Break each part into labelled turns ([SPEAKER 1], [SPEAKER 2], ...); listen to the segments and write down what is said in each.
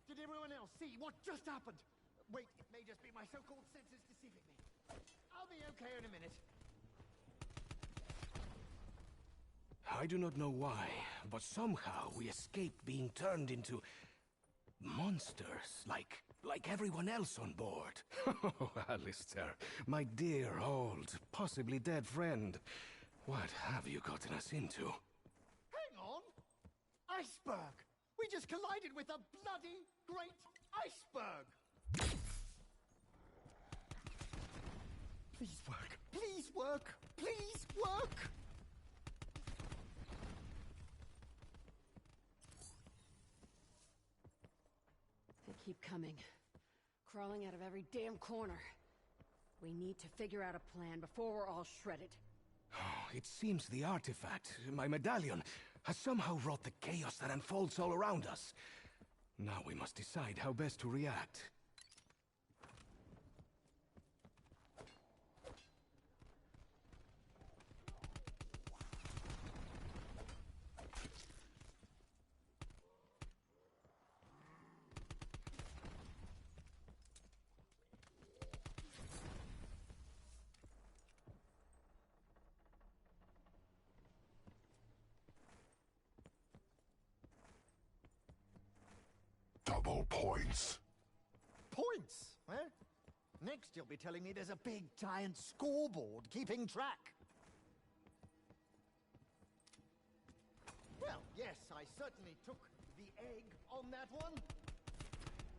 [SPEAKER 1] Did everyone else see what just happened? Wait, it may just be my so-called senses deceiving me. I'll be okay in a minute.
[SPEAKER 2] I do not know why, but somehow we escaped being turned into monsters, like everyone else on board. Oh, Alistair, my dear old, possibly dead friend. What have you gotten us into?
[SPEAKER 1] Hang on! Iceberg! We just collided with a bloody great iceberg! Please work! Please work! Please work!
[SPEAKER 3] They keep coming. Crawling out of every damn corner. We need to figure out a plan before we're all shredded.
[SPEAKER 2] Oh, it seems the artifact, my medallion, has somehow wrought the chaos that unfolds all around us. Now we must decide how best to react.
[SPEAKER 4] Double points.
[SPEAKER 1] Points, eh? Next you'll be telling me there's a big giant scoreboard keeping track. Well, yes, I certainly took the egg on that one.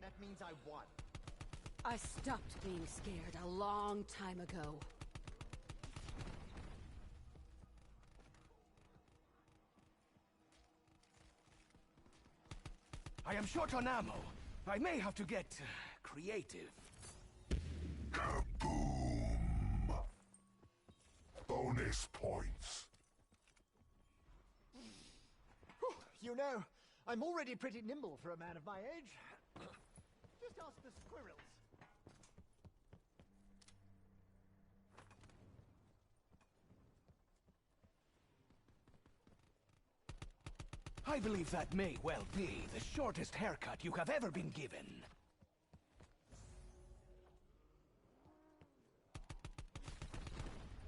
[SPEAKER 1] That means I won.
[SPEAKER 3] I stopped being scared a long time ago.
[SPEAKER 2] I am short on ammo. I may have to get creative.
[SPEAKER 4] Kaboom! Bonus points.
[SPEAKER 1] You know, I'm already pretty nimble for a man of my age. Just ask the squirrels.
[SPEAKER 2] I believe that may well be the shortest haircut you have ever been given.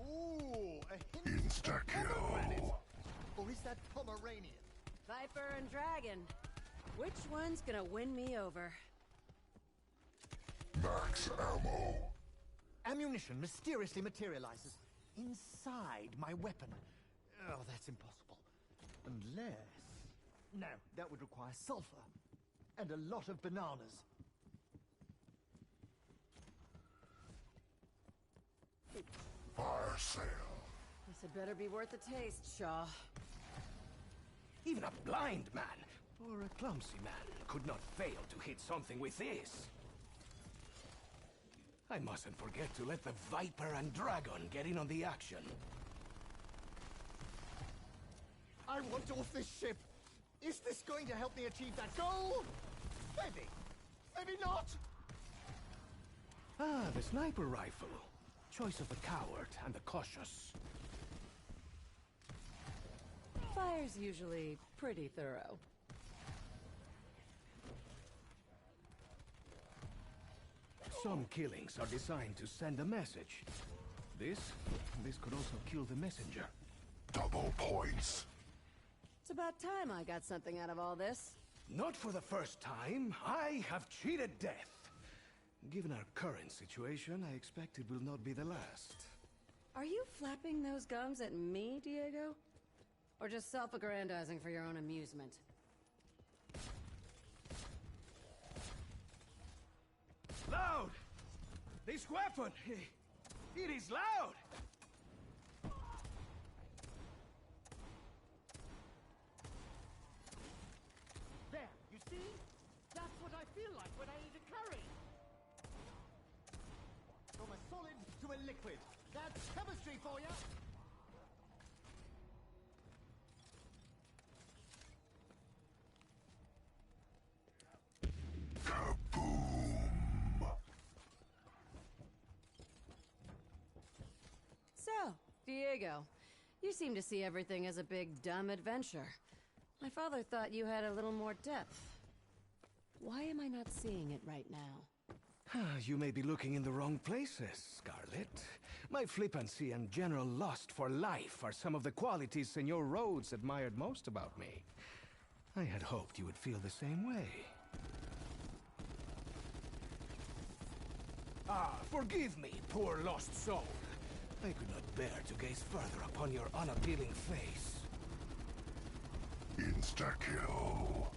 [SPEAKER 1] Ooh, a hint
[SPEAKER 4] Insta-kill.
[SPEAKER 1] Or is that Pomeranian?
[SPEAKER 3] Viper and Dragon. Which one's gonna win me over?
[SPEAKER 4] Max ammo.
[SPEAKER 1] Ammunition mysteriously materializes inside my weapon. Oh, that's impossible. Unless... No, that would require sulfur. And a lot of bananas.
[SPEAKER 4] Fire sale.
[SPEAKER 3] This had better be worth the taste, Shaw.
[SPEAKER 2] Even a blind man, or a clumsy man, could not fail to hit something with this. I mustn't forget to let the Viper and Dragon get in on the action.
[SPEAKER 1] I want off this ship! Is this going to help me achieve that goal? Maybe. Maybe not!
[SPEAKER 2] Ah, the sniper rifle. Choice of the coward and the cautious.
[SPEAKER 3] Fire's usually pretty thorough.
[SPEAKER 2] Some killings are designed to send a message. This could also kill the messenger.
[SPEAKER 4] Double points.
[SPEAKER 3] It's about time I got something out of all this.
[SPEAKER 2] Not for the first time. I have cheated death. Given our current situation, I expect it will not be the last.
[SPEAKER 3] Are you flapping those gums at me, Diego? Or just self-aggrandizing for your own amusement?
[SPEAKER 2] Loud! This weapon! It is loud!
[SPEAKER 1] There, you see? That's what I feel like when I eat a curry. From a solid to a liquid. That's chemistry for you.
[SPEAKER 4] Kaboom!
[SPEAKER 3] So, Diego, you seem to see everything as a big, dumb adventure. My father thought you had a little more depth. Why am I not seeing it right now?
[SPEAKER 2] You may be looking in the wrong places, Scarlet. My flippancy and general lust for life are some of the qualities Senor Rhodes admired most about me. I had hoped you would feel the same way. Ah, forgive me, poor lost soul. I could not bear to gaze further upon your unappealing face.
[SPEAKER 4] Insta-kill.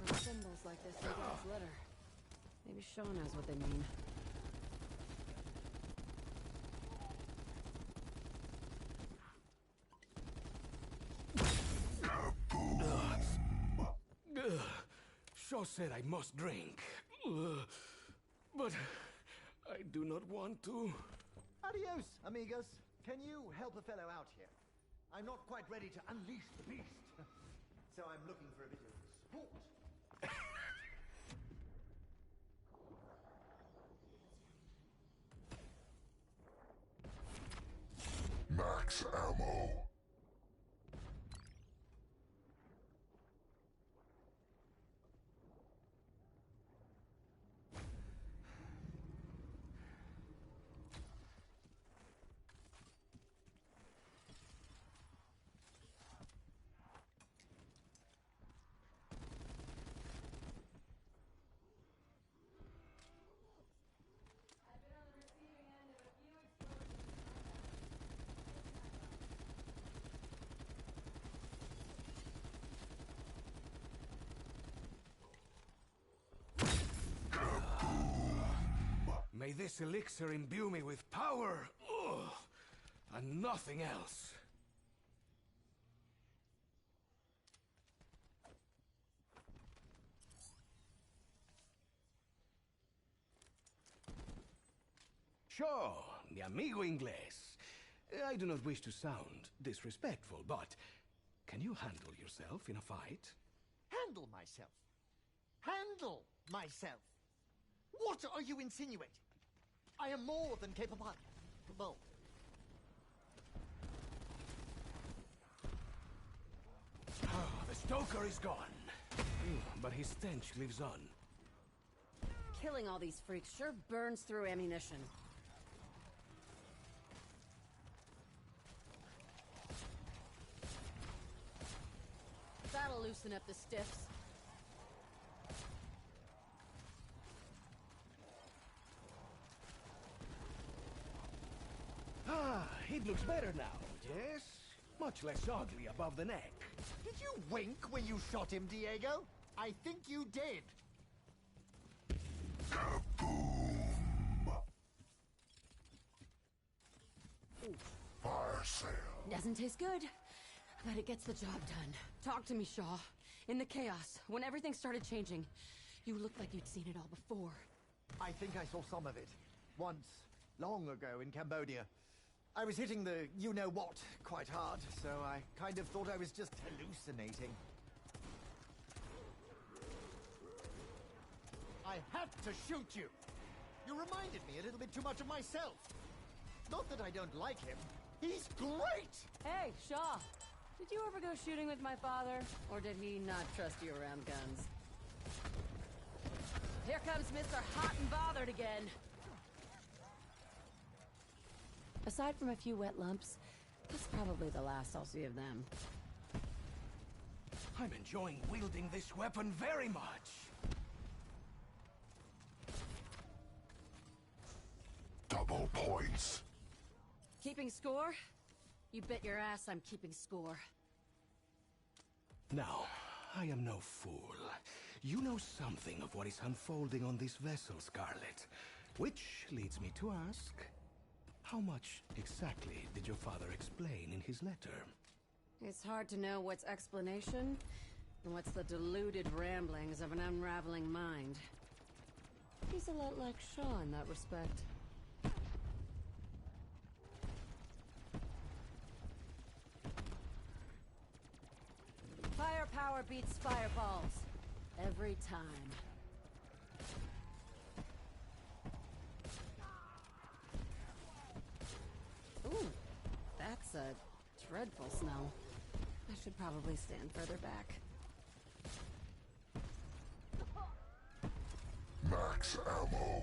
[SPEAKER 3] There are symbols like this in Dad's letter. Maybe Shaw knows what they mean.
[SPEAKER 2] Shaw said I must drink. But I do not want to.
[SPEAKER 1] Adios, amigos. Can you help a fellow out here? I'm not quite ready to unleash the beast. So I'm looking for a bit of support.
[SPEAKER 4] Max ammo.
[SPEAKER 2] May this elixir imbue me with power, and nothing else. Sure, mi amigo inglés. I do not wish to sound disrespectful, but can you handle yourself in a fight?
[SPEAKER 1] Handle myself. Handle myself. What are you insinuating? I am more than capable.
[SPEAKER 2] The stoker is gone. But his stench lives on.
[SPEAKER 3] Killing all these freaks sure burns through ammunition. That'll loosen up the stiffs.
[SPEAKER 2] It looks better now, yes? Much less ugly above the neck.
[SPEAKER 1] Did you wink when you shot him, Diego? I think you did.
[SPEAKER 4] Fire sale.
[SPEAKER 3] Doesn't taste good, but it gets the job done. Talk to me, Shaw. In the chaos, when everything started changing, you looked like you'd seen it all before.
[SPEAKER 1] I think I saw some of it. Once, long ago in Cambodia. I was hitting the you-know-what quite hard, so I kind of thought I was just hallucinating. I had to shoot you! You reminded me a little bit too much of myself. Not that I don't like him. He's great!
[SPEAKER 3] Hey, Shaw. Did you ever go shooting with my father? Or did he not trust you around guns? Here comes Mr. Hot and Bothered again. Aside from a few wet lumps, that's probably the last I'll see of them.
[SPEAKER 2] I'm enjoying wielding this weapon very much.
[SPEAKER 4] Double points.
[SPEAKER 3] Keeping score? You bet your ass I'm keeping score.
[SPEAKER 2] Now, I am no fool. You know something of what is unfolding on this vessel, Scarlet. Which leads me to ask, how much exactly did your father explain in his letter?
[SPEAKER 3] It's hard to know what's explanation and what's the deluded ramblings of an unraveling mind. He's a lot like Shaw in that respect. Firepower beats fireballs. Every time. Ooh, that's a dreadful smell. I should probably stand further back.
[SPEAKER 4] Max ammo.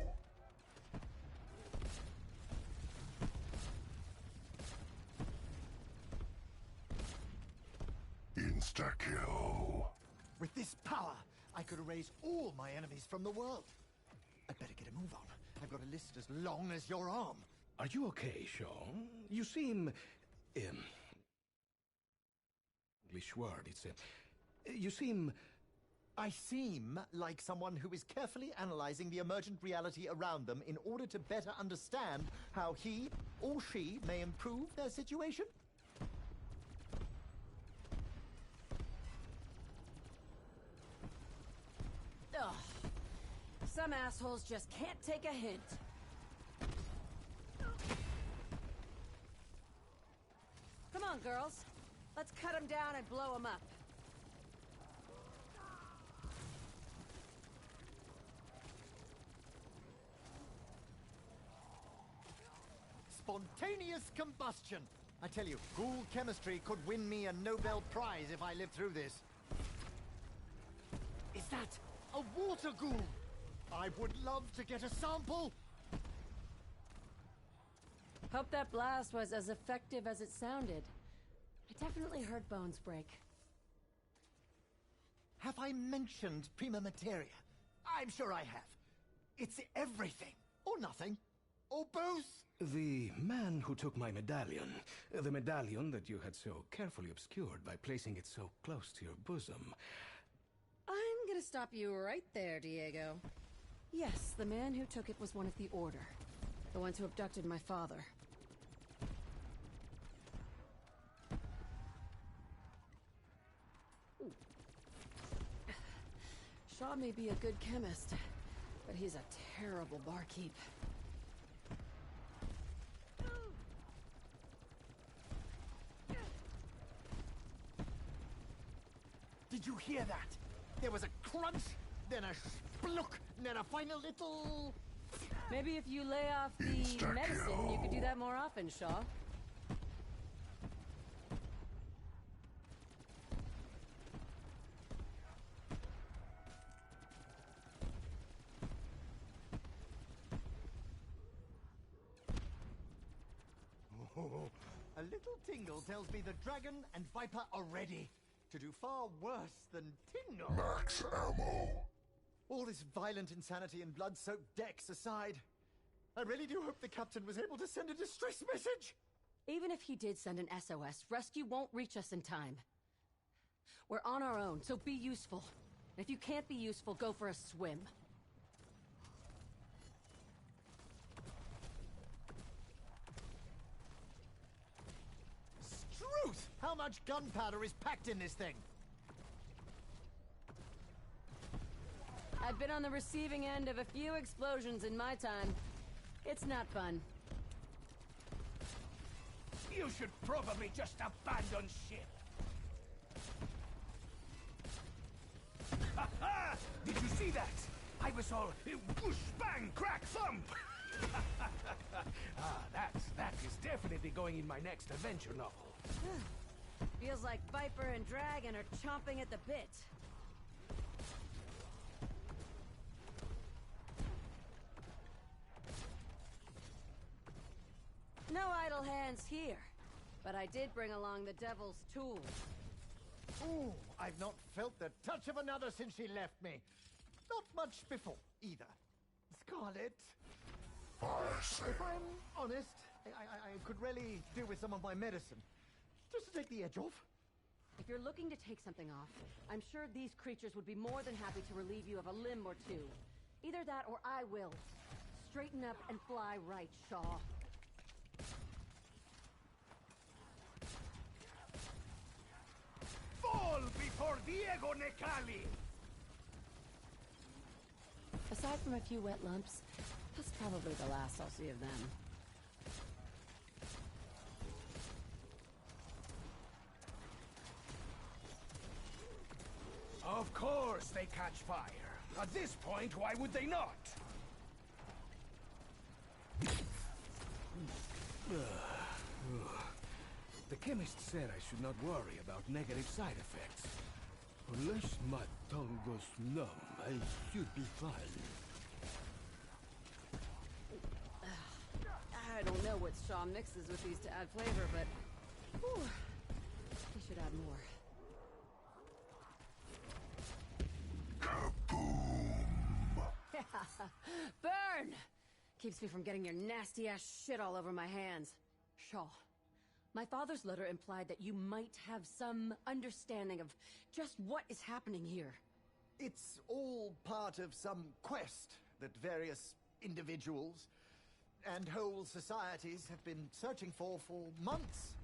[SPEAKER 4] Insta-kill.
[SPEAKER 1] With this power, I could erase all my enemies from the world. I'd better get a move on. I've got a list as long as your arm.
[SPEAKER 2] Are you okay, Sean? You seem... English word, it's you seem...
[SPEAKER 1] I seem like someone who is carefully analyzing the emergent reality around them in order to better understand how he or she may improve their situation.
[SPEAKER 3] Ugh. Some assholes just can't take a hint. Come on, girls. Let's cut them down and blow them up.
[SPEAKER 1] Spontaneous combustion. I tell you, ghoul chemistry could win me a Nobel Prize if I live through this. Is that a water ghoul? I would love to get a sample.
[SPEAKER 3] Hope that blast was as effective as it sounded. I definitely heard bones break.
[SPEAKER 1] Have I mentioned prima materia? I'm sure I have. It's everything, or nothing, or both.
[SPEAKER 2] The man who took my medallion, the medallion that you had so carefully obscured by placing it so close to your bosom.
[SPEAKER 3] I'm gonna stop you right there, Diego. Yes, the man who took it was one of the Order. The ones who abducted my father. Ooh. Shaw may be a good chemist, but he's a terrible barkeep.
[SPEAKER 1] Did you hear that? There was a crunch, then a splook, then a final little...
[SPEAKER 3] Maybe if you lay off the medicine, you could do that more often, Shaw.
[SPEAKER 1] Oh, a little tingle tells me the dragon and viper are ready to do far worse than tingle.
[SPEAKER 4] Max ammo.
[SPEAKER 1] All this violent insanity and blood-soaked decks aside, I really do hope the captain was able to send a distress message.
[SPEAKER 3] Even if he did send an SOS, rescue won't reach us in time. We're on our own, so be useful. If you can't be useful, go for a swim.
[SPEAKER 1] Struth! How much gunpowder is packed in this thing?
[SPEAKER 3] I've been on the receiving end of a few explosions in my time. It's not fun.
[SPEAKER 2] You should probably just abandon ship. Ha ha! Did you see that? I was all whoosh, bang, crack, thump! That is definitely going in my next adventure novel.
[SPEAKER 3] Feels like Viper and Dragon are chomping at the bit. No idle hands here, but I did bring along the devil's tools.
[SPEAKER 1] Ooh, I've not felt the touch of another since she left me. Not much before, either. Scarlet,
[SPEAKER 4] Fire sale.
[SPEAKER 1] if I'm honest, I could really do with some of my medicine. Just to take the edge off.
[SPEAKER 3] If you're looking to take something off, I'm sure these creatures would be more than happy to relieve you of a limb or two. Either that or I will. Straighten up and fly right, Shaw.
[SPEAKER 2] Fall before Diego Necali!
[SPEAKER 3] Aside from a few wet lumps, that's probably the last I'll see of them.
[SPEAKER 2] Of course they catch fire. At this point, why would they not? The chemist said I should not worry about negative side effects. Unless my tongue goes numb, I should be fine.
[SPEAKER 3] I don't know what Shaw mixes with these to add flavor, but... Whew, he should add more. Burn! Keeps me from getting your nasty-ass shit all over my hands. Shaw, my father's letter implied that you might have some understanding of just what is happening here.
[SPEAKER 1] It's all part of some quest that various individuals and whole societies have been searching for months.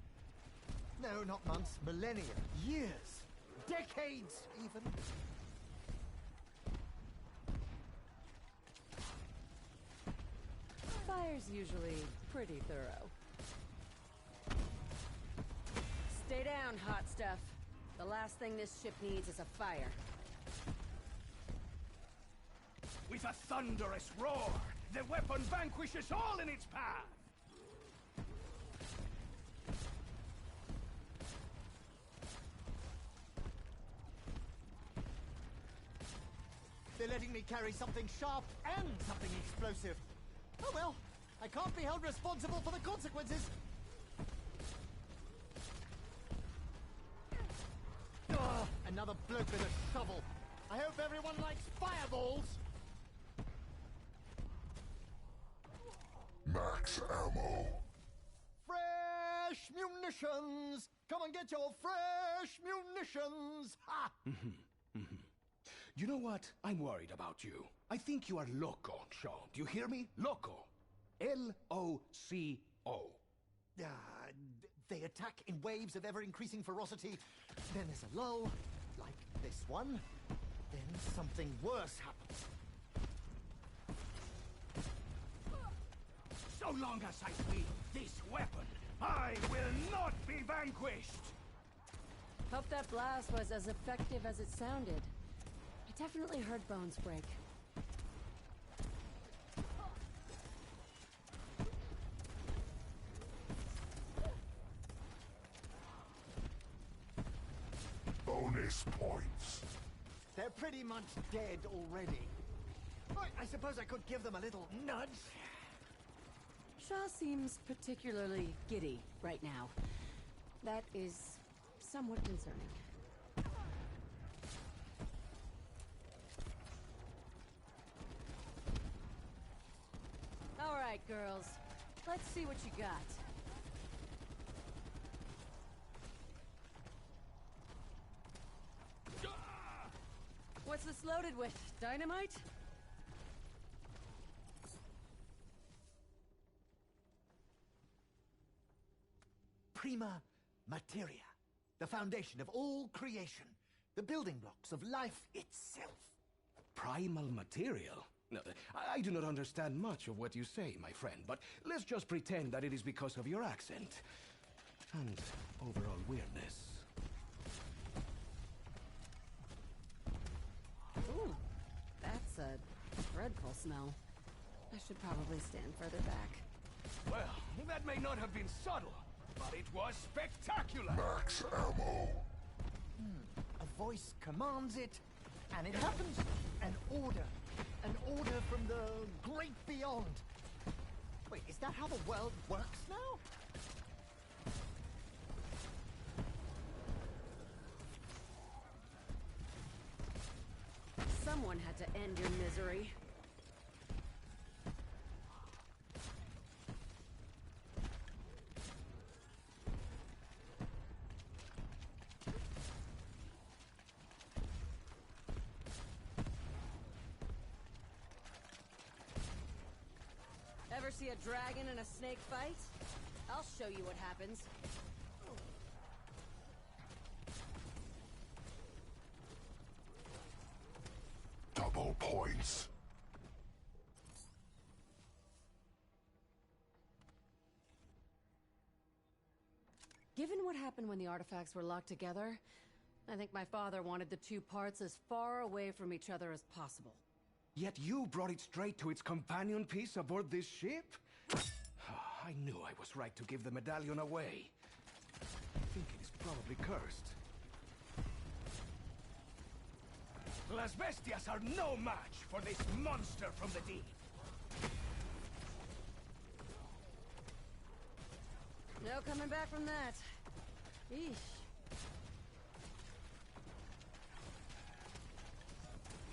[SPEAKER 1] No, not months, millennia, years, decades even.
[SPEAKER 3] Fire's usually pretty thorough. Stay down, hot stuff. The last thing this ship needs is a fire.
[SPEAKER 2] With a thunderous roar, the weapon vanquishes all in its path!
[SPEAKER 1] They're letting me carry something sharp and something explosive. Oh well, I can't be held responsible for the consequences. Ugh, another bloke with a shovel. I hope everyone likes fireballs.
[SPEAKER 4] Max ammo.
[SPEAKER 1] Fresh munitions! Come and get your fresh munitions! Ha!
[SPEAKER 2] You know what? I'm worried about you. I think you are loco, Shaw. Do you hear me? Loco. L-O-C-O.
[SPEAKER 1] They attack in waves of ever-increasing ferocity. Then there's a lull, like this one. Then something worse happens.
[SPEAKER 2] So long as I wield this weapon, I will not be vanquished!
[SPEAKER 3] Hope that blast was as effective as it sounded. I definitely heard bones break.
[SPEAKER 4] Bonus points.
[SPEAKER 1] They're pretty much dead already. I suppose I could give them a little nudge.
[SPEAKER 3] Shaw seems particularly giddy right now. That is somewhat concerning. All right, girls. Let's see what you got. What's this loaded with? Dynamite?
[SPEAKER 1] Prima materia. The foundation of all creation. The building blocks of life itself.
[SPEAKER 2] Primal material? No, I do not understand much of what you say, my friend, but let's just pretend that it is because of your accent. And overall weirdness.
[SPEAKER 3] Ooh, that's a dreadful smell. I should probably stand further back.
[SPEAKER 2] Well, that may not have been subtle, but it was spectacular!
[SPEAKER 4] Max ammo.
[SPEAKER 1] A voice commands it, and it happens. An order. An order from the great beyond. Wait, is that how the world works now?
[SPEAKER 3] Someone had to end your misery. Ever see a dragon and a snake fight? I'll show you what happens.
[SPEAKER 4] Double points.
[SPEAKER 3] Given what happened when the artifacts were locked together, I think my father wanted the two parts as far away from each other as possible.
[SPEAKER 2] Yet you brought it straight to its companion piece aboard this ship? I knew I was right to give the medallion away. probably cursed. Las Bestias are no match for this monster from the deep.
[SPEAKER 3] No coming back from that. Eesh.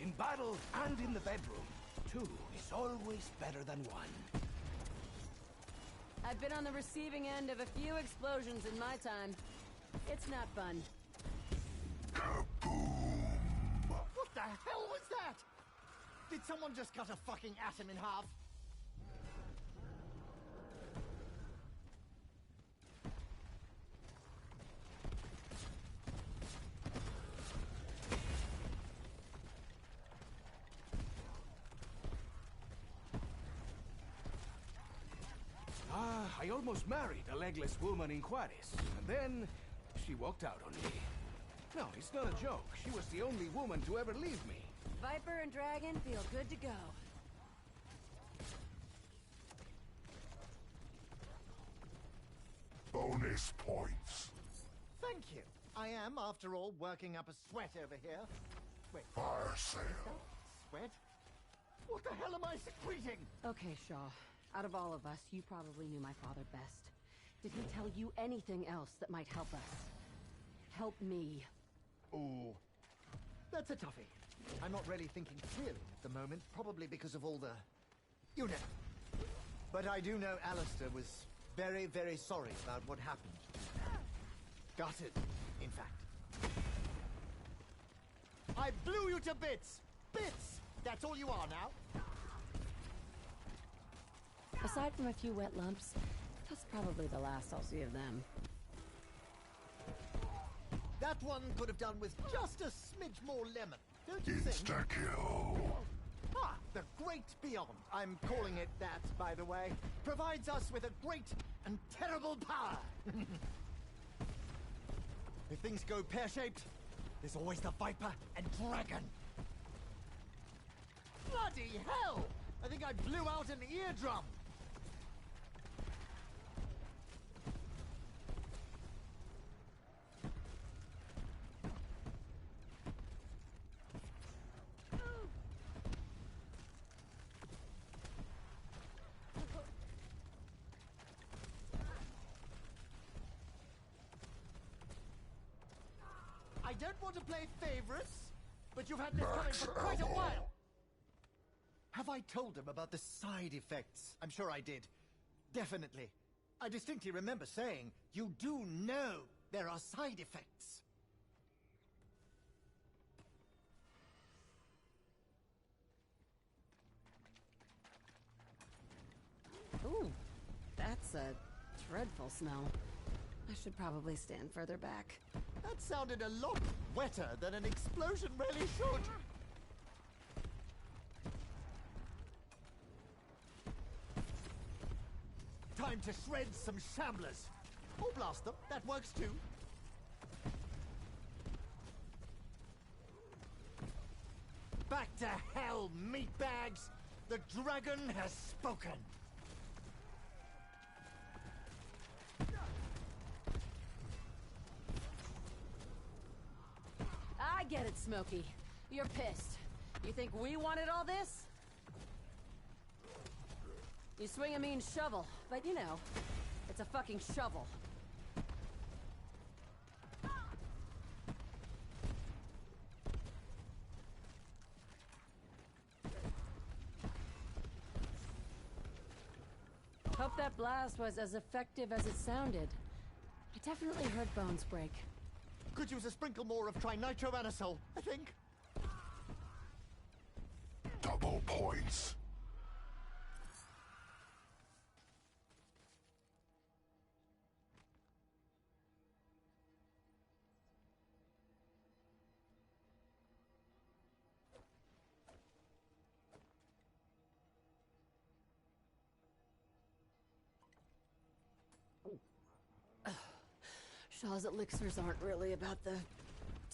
[SPEAKER 2] In battle and in the bedroom, two is always better than one.
[SPEAKER 3] I've been on the receiving end of a few explosions in my time. It's not fun.
[SPEAKER 1] What the hell was that? Did someone just cut a fucking atom in half?
[SPEAKER 2] I almost married a legless woman in Juarez, and then she walked out on me. No, it's not a joke. She was the only woman to ever leave me.
[SPEAKER 3] Viper and Dragon feel good to go.
[SPEAKER 4] Bonus points.
[SPEAKER 1] Thank you. I am, after all, working up a sweat over here. Wait,
[SPEAKER 4] Fire sale.
[SPEAKER 1] sweat? What the hell am I secreting?
[SPEAKER 3] Okay, Shaw. Out of all of us, you probably knew my father best. Did he tell you anything else that might help us? Help me.
[SPEAKER 1] Ooh. That's a toughie. I'm not really thinking clearly at the moment, probably because of all the... you know. But I do know Alistair was very, very sorry about what happened. Gutted, in fact. I blew you to bits! Bits! That's all you are now.
[SPEAKER 3] Aside from a few wet lumps, that's probably the last I'll see of them.
[SPEAKER 1] That one could have done with just a smidge more lemon, don't you think?
[SPEAKER 4] Insta-kill.
[SPEAKER 1] Ah, the Great Beyond, I'm calling it that, by the way, provides us with a great and terrible power. If things go pear-shaped, there's always the Viper and Dragon. Bloody hell! I think I blew out an eardrum. I don't want to play favorites, but you've had this coming for quite a while. Have I told him about the side effects? I'm sure I did. Definitely. I distinctly remember saying, you do know there are side effects.
[SPEAKER 3] Ooh, that's a dreadful smell. I should probably stand further back.
[SPEAKER 1] That sounded a lot wetter than an explosion really should. Time to shred some shamblers. Or blast them, that works too. Back to hell, meatbags! The dragon has spoken!
[SPEAKER 3] I get it, Smokey. You're pissed. You think we wanted all this? You swing a mean shovel, but you know, it's a fucking shovel. Hope that blast was as effective as it sounded. I definitely heard bones break.
[SPEAKER 1] Could use a sprinkle more of trinitroanisole, I think.
[SPEAKER 4] Double points.
[SPEAKER 3] Shaw's elixirs aren't really about the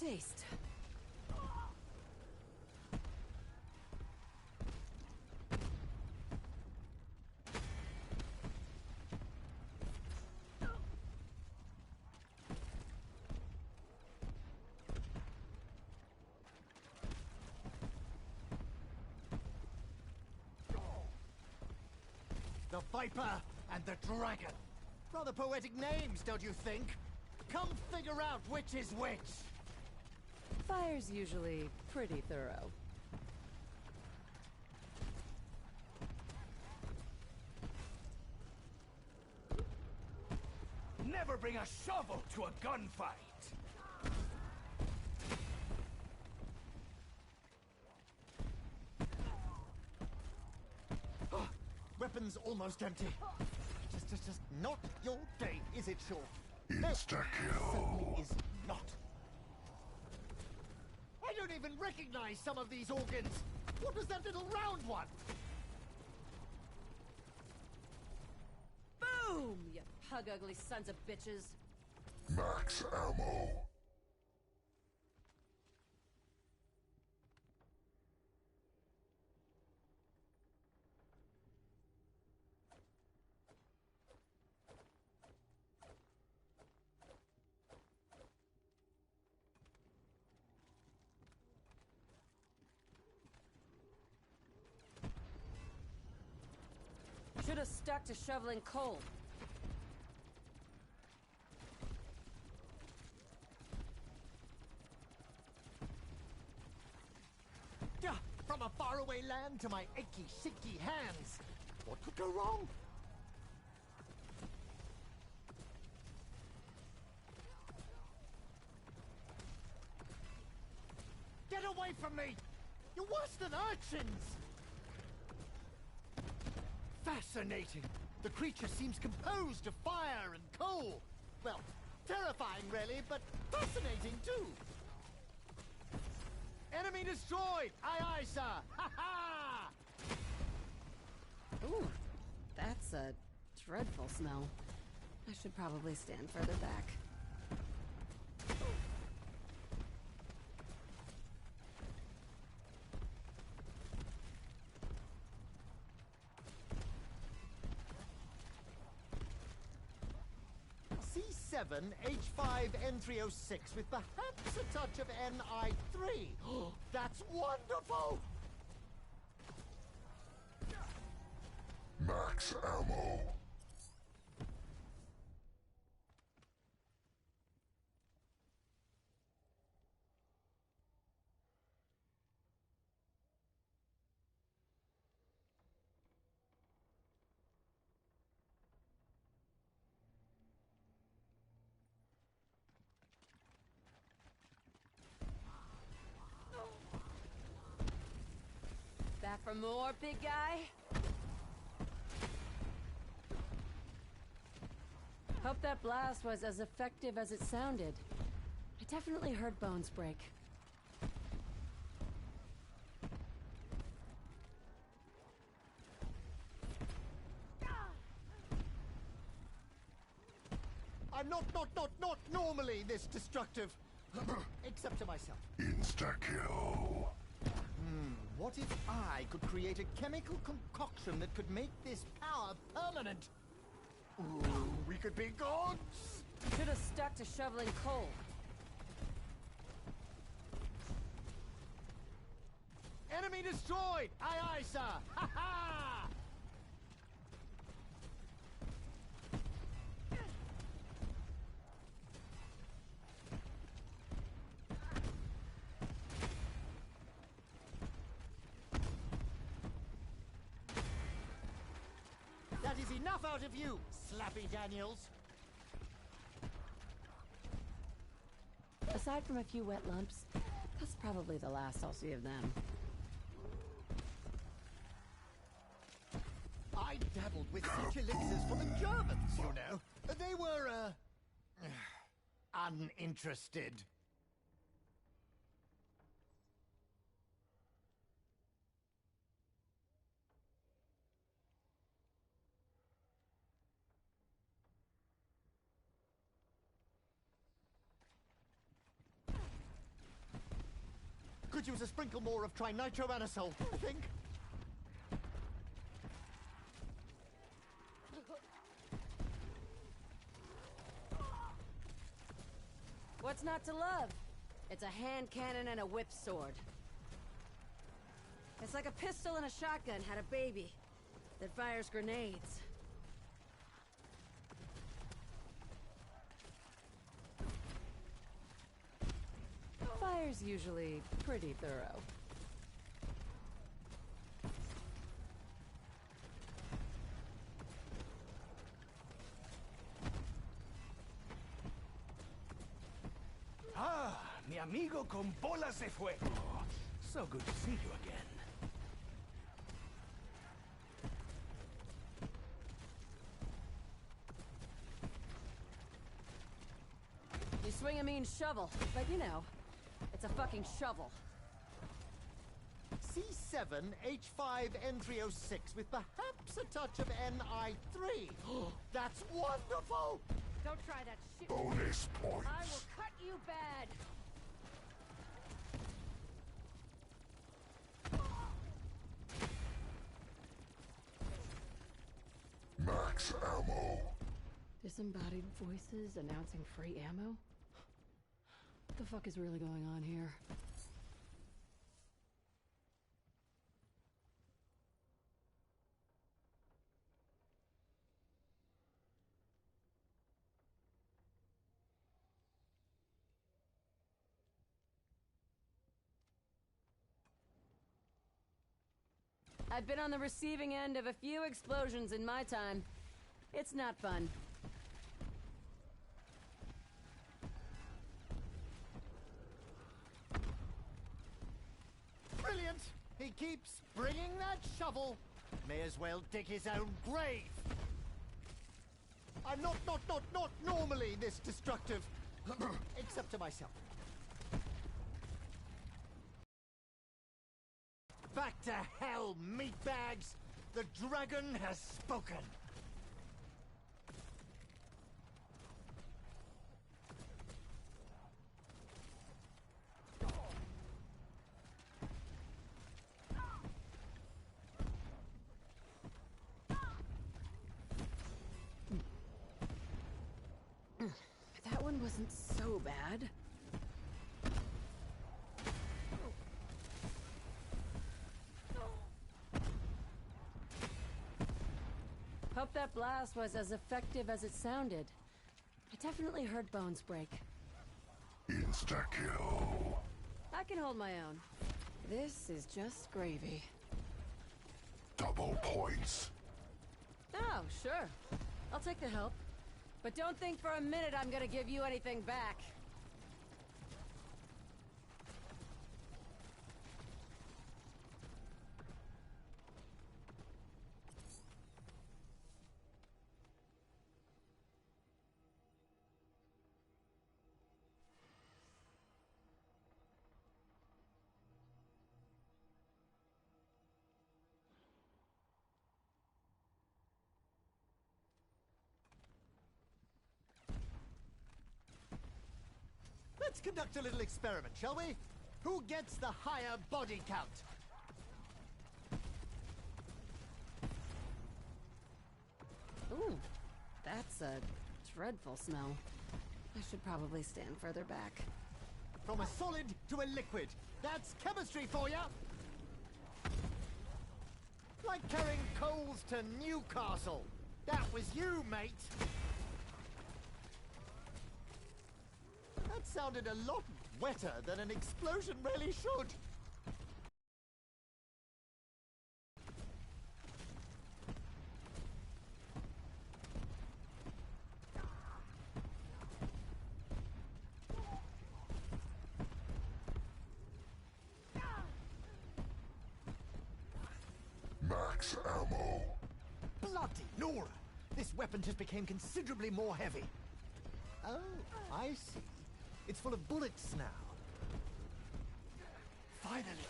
[SPEAKER 3] taste.
[SPEAKER 1] The Viper and the Dragon. Rather poetic names, don't you think? Come figure out which is which.
[SPEAKER 3] Fire's usually pretty thorough.
[SPEAKER 2] Never bring a shovel to a gunfight!
[SPEAKER 1] Weapons almost empty. Just not your day, is it, Shaw?
[SPEAKER 4] Insta-kill.
[SPEAKER 1] Certainly is not. I don't even recognize some of these organs. What was that little round one?
[SPEAKER 3] Boom, you pug-ugly sons of bitches.
[SPEAKER 4] Max ammo.
[SPEAKER 3] Should have stuck to shoveling coal.
[SPEAKER 1] From a faraway land to my achy, sicky hands. What could go wrong? Get away from me! You're worse than urchins! Fascinating. The creature seems composed of fire and coal. Well, terrifying really, but fascinating too. Enemy destroyed! Aye aye, sir! Ha ha!
[SPEAKER 3] Ooh, that's a dreadful smell. I should probably stand further back.
[SPEAKER 1] C7 H5N306 with perhaps a touch of NI3. That's wonderful!
[SPEAKER 4] Max ammo.
[SPEAKER 3] Back for more, big guy? Hope that blast was as effective as it sounded. I definitely heard bones break.
[SPEAKER 1] I'm not normally this destructive. Except to myself.
[SPEAKER 4] Insta-kill.
[SPEAKER 1] What if I could create a chemical concoction that could make this power permanent? Ooh, we could be gods!
[SPEAKER 3] Should have stuck to shoveling coal.
[SPEAKER 1] Enemy destroyed! Aye aye, sir! Ha ha! That is enough out of you, Slappy Daniels.
[SPEAKER 3] Aside from a few wet lumps, that's probably the last I'll see of them.
[SPEAKER 1] I dabbled with such elixirs for the Germans, you know. They were, uninterested. Could use a sprinkle more of trinitroanisole, I think.
[SPEAKER 3] What's not to love? It's a hand cannon and a whip sword. It's like a pistol and a shotgun had a baby that fires grenades. Fire's usually pretty thorough.
[SPEAKER 2] Ah, mi amigo con bolas de fuego. So good to see you again.
[SPEAKER 3] You swing a mean shovel, but you know, it's a fucking shovel.
[SPEAKER 1] C7H5N306 with perhaps a touch of NI3. That's wonderful!
[SPEAKER 3] Don't try that shit.
[SPEAKER 4] Bonus points.
[SPEAKER 3] I will cut you bad.
[SPEAKER 4] Max ammo.
[SPEAKER 3] Disembodied voices announcing free ammo? What the fuck is really going on here? I've been on the receiving end of a few explosions in my time. It's not fun.
[SPEAKER 1] Brilliant! He keeps bringing that shovel. May as well dig his own grave. I'm not normally this destructive. Except to myself. Back to hell, meatbags! The dragon has spoken.
[SPEAKER 3] That one wasn't so bad. Hope that blast was as effective as it sounded. I definitely heard bones break.
[SPEAKER 4] Insta-kill.
[SPEAKER 3] I can hold my own. This is just gravy.
[SPEAKER 4] Double points.
[SPEAKER 3] Oh, sure. I'll take the help. But don't think for a minute I'm gonna give you anything back.
[SPEAKER 1] Let's conduct a little experiment, shall we? Who gets the higher body count?
[SPEAKER 3] Ooh, that's a dreadful smell. I should probably stand further back.
[SPEAKER 1] From a solid to a liquid. That's chemistry for ya! Like carrying coals to Newcastle. That was you, mate! That sounded a lot wetter than an explosion really should.
[SPEAKER 4] Max ammo.
[SPEAKER 1] Bloody Nora! This weapon just became considerably more heavy. Oh, I see. It's full of bullets now. Finally.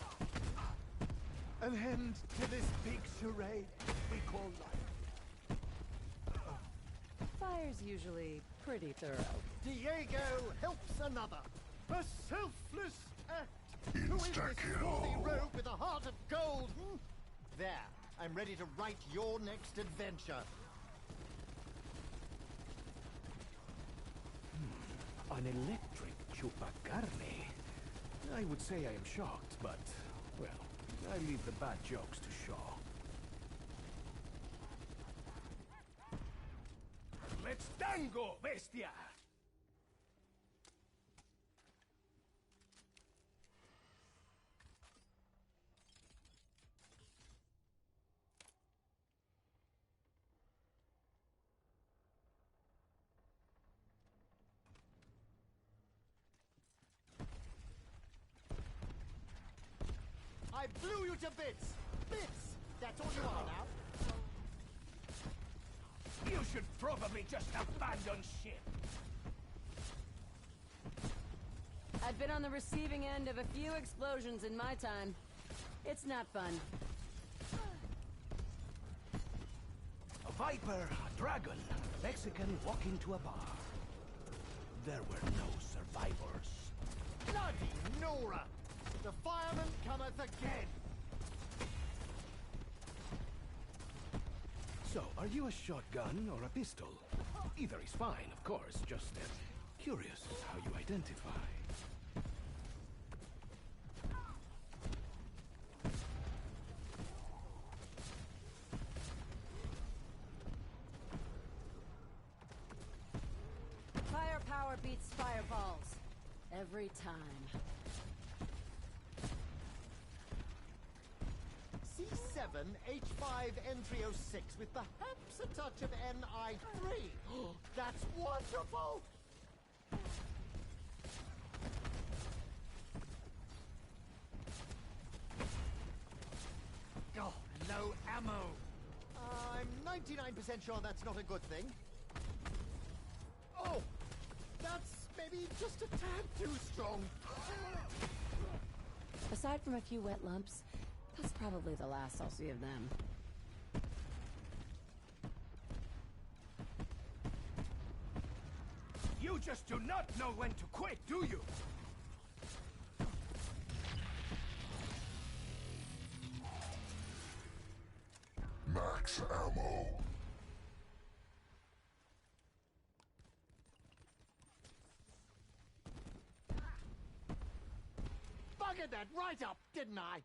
[SPEAKER 1] An end to this big charade we call life.
[SPEAKER 3] Fire's usually pretty thorough.
[SPEAKER 1] Diego helps another. A selfless act. Who is this
[SPEAKER 4] Insta-kill.
[SPEAKER 1] swarthy rogue with a heart of gold? There. I'm ready to write your next adventure.
[SPEAKER 2] An electric chupacarne. I would say I am shocked, but, well, I leave the bad jokes to Shaw. Let's tango, bestia!
[SPEAKER 1] I blew you to bits! Bits! That's all you are now.
[SPEAKER 2] You should probably just abandon ship.
[SPEAKER 3] I've been on the receiving end of a few explosions in my time. It's not fun.
[SPEAKER 2] A viper, a dragon, a Mexican walk into a bar. There were no survivors.
[SPEAKER 1] Bloody Nora! The fireman cometh again!
[SPEAKER 2] So, are you a shotgun or a pistol? Either is fine, of course, just curious how you identify.
[SPEAKER 3] Firepower beats fireballs. Every time.
[SPEAKER 1] C7H5N306 with perhaps a touch of NI3. That's wonderful! Oh, low ammo. I'm 99% sure that's not a good thing. Oh, that's maybe just a tad too strong.
[SPEAKER 3] Aside from a few wet lumps, that's probably the last I'll see of them.
[SPEAKER 2] You just do not know when to quit, do you?
[SPEAKER 4] Max ammo.
[SPEAKER 1] Buggered that right up, didn't I?